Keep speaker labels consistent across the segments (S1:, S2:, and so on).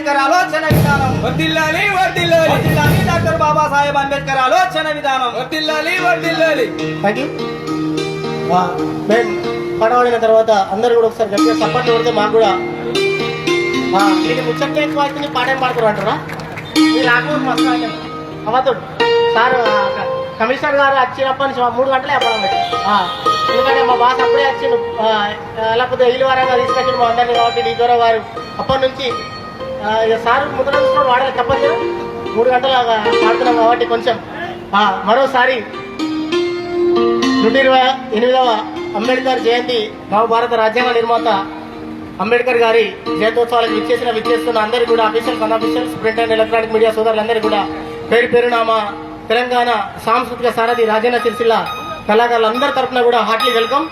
S1: అంబేద్కర్ ఆలోచన విధానం
S2: వర్ధిల్లాలి వర్ధిల్లాలి
S1: వర్ధిల్లాలి డాక్టర్ బాబాసాహెబ్ అంబేద్కర్ ఆలోచన విధానం
S2: వర్ధిల్లాలి వర్ధిల్లాలి.
S3: పడవడిన తర్వాత అందరు కూడా ఒకసారి గట్టిగా సపోర్ట్ కొడితే మాకు కూడా ఇది ముచ్చట్లే ఎక్కువ అవుతుంది, పాటేం పాడుతారు అంటారా? మీరు ఆగమని మస్తు అవతోడు సార్ కమిషనర్ గారు వచ్చినప్పటి నుంచి 3 గంటలే చెప్పడం ఎందుకంటే మా బాస్ అప్పుడే వచ్చిండు, లేకపోతే ఇల్లు వారంగా తీసుకొచ్చిండు మా అందరినీ. కాబట్టి డీగోరావు గారు అప్పటి నుంచి ఇక సార్ ముద్ర వాడాలి తప్పదు, 3 గంటలు పాడుతున్నాం కాబట్టి కొంచెం మరోసారి 128వ అంబేద్కర్ జయంతి నవభారత రాజ్యాంగ నిర్మాత అంబేద్కర్ గారి జయంతోత్సవాలకు విచ్చేస్తున్న అందరికీ కూడా officials unofficials print and electronic media సోదరులందరికీ కూడా పేరు పేరునామా తెలంగాణ సాంస్కృతిక సారథి రాజన్న సిరిసిల్ల కళాకారులందరి తరఫున కూడా హార్ట్లీ వెల్కమ్.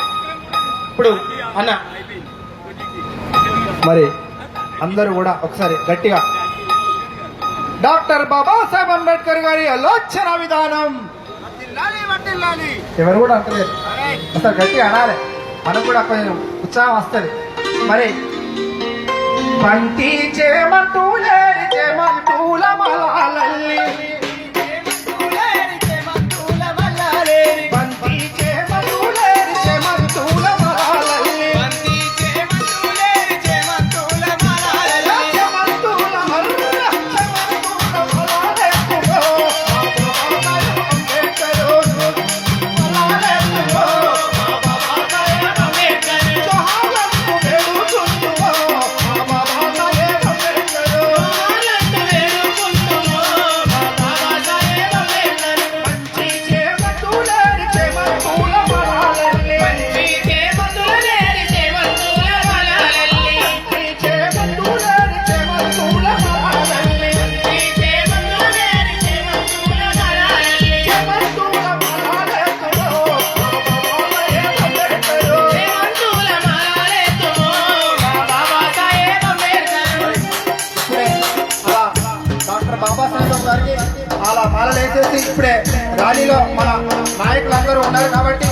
S3: ఇప్పుడు అన్న
S4: మరి అందరూ కూడా ఒకసారి గట్టిగా డాక్టర్ బాబాసాహెబ్ అంబేద్కర్ గారి ఆలోచన విధానం ఎవరు కూడా అంటలేదు, అసలు గట్టిగా అనాలి, మనకు కూడా కొంచెం ఉత్సాహం వస్తుంది. మరి పంటి చేమంటూలేరి చేమంటూల మలాలల్లి అలా మాలలు వేసేసి ఇప్పుడే ర్యాలీలో మన నాయకులందరూ ఉన్నారు కాబట్టి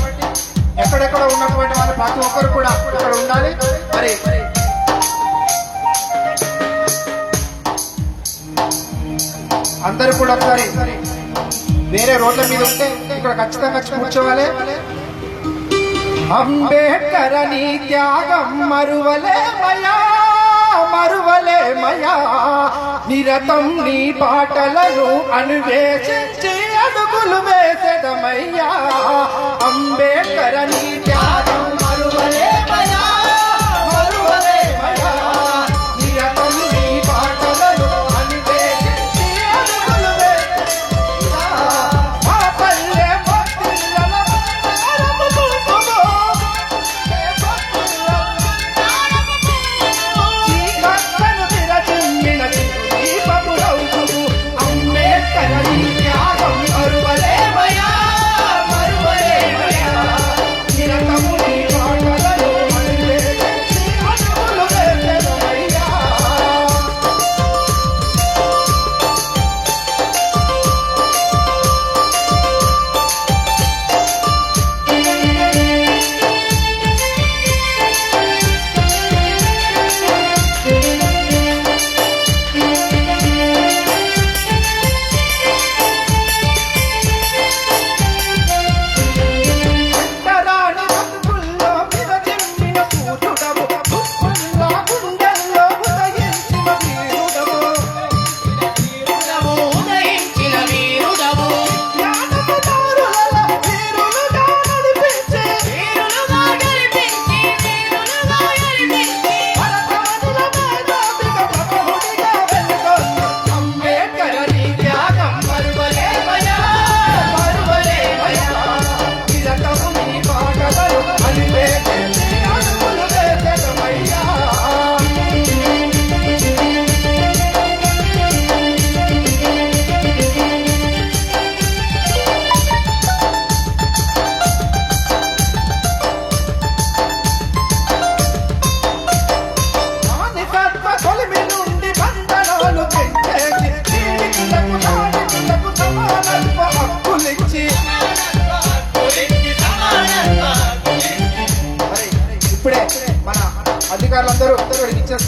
S4: ఎక్కడెక్కడ ఉన్నటువంటి వాళ్ళు ప్రతి ఒక్కరు కూడా ఇక్కడ ఉండాలి. మరి అందరూ కూడా ఒకసారి వేరే రోడ్ల మీద ఉంటే ఇక్కడ ఖచ్చితంగా కూర్చోవాలి. అంబేద్కర్ నీ త్యాగం మరువలే మయా నిరతం నీ పాటలను అన్వేషించి అడుగులు వేసెదమయ్యా. అంబేద్కర్ నీ త్యాగం మరువలే మయా నిరతం నీ పాటలను అన్వేషించి అడుగులు వేసెదమయ్యా. మా పల్లె భక్తుల మరువలే మయా నిరతము నీ పాటలను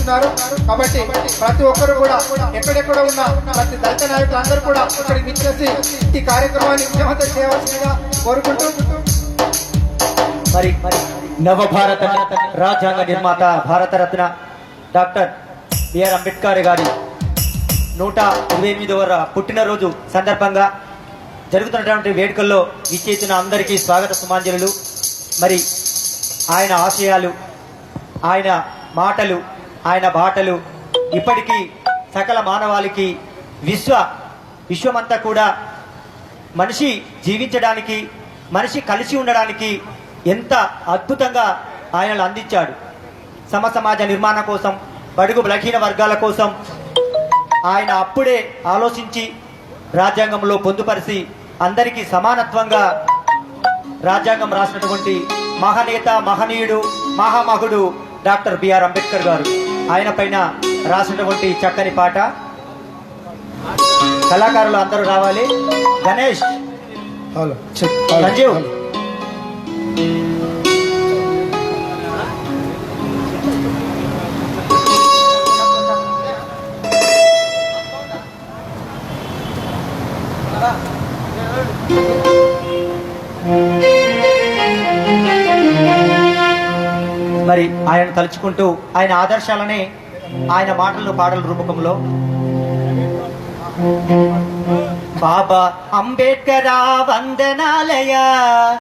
S4: నిర్వహిస్తున్నారు. కాబట్టి ప్రతి ఒక్కరు కూడా ఎక్కడెక్కడ ఉన్న ప్రతి దళిత నాయకులందరూ కూడా ఇక్కడికి విచ్చేసి ఈ కార్యక్రమాన్ని విజయవంతం చేయవలసిందిగా కోరుకుంటూ
S1: మరి నవభారత రాజ్యాంగ నిర్మాత భారతరత్న డాక్టర్ బిఆర్ అంబేద్కర్ గారి 128వ పుట్టినరోజు సందర్భంగా జరుగుతున్నటువంటి వేడుకల్లో విచ్చేసిన అందరికీ స్వాగత సుమాంజలులు. మరి ఆయన ఆశయాలు, ఆయన మాటలు, ఆయన బాటలు ఇప్పటికీ సకల మానవాళికి విశ్వమంతా కూడా మనిషి జీవించడానికి, మనిషి కలిసి ఉండడానికి ఎంత అద్భుతంగా ఆయనలు అందించాడు. సమాజ నిర్మాణం కోసం, బడుగు బలహీన వర్గాల కోసం ఆయన అప్పుడే ఆలోచించి రాజ్యాంగంలో పొందుపరిచి అందరికీ సమానత్వంగా రాజ్యాంగం రాసినటువంటి మహనేత, మహనీయుడు, మహామహుడు డాక్టర్ బిఆర్ అంబేద్కర్ గారు. ఆయన పైన రాసినటువంటి చక్కని పాట. కళాకారులు అందరూ రావాలి. గణేష్, సంజీవ్, మరి ఆయన తలుచుకుంటూ ఆయన ఆదర్శాలనే ఆయన మాటలను పాటల రూపకంలో బాబా అంబేద్కర్ వందనాలయ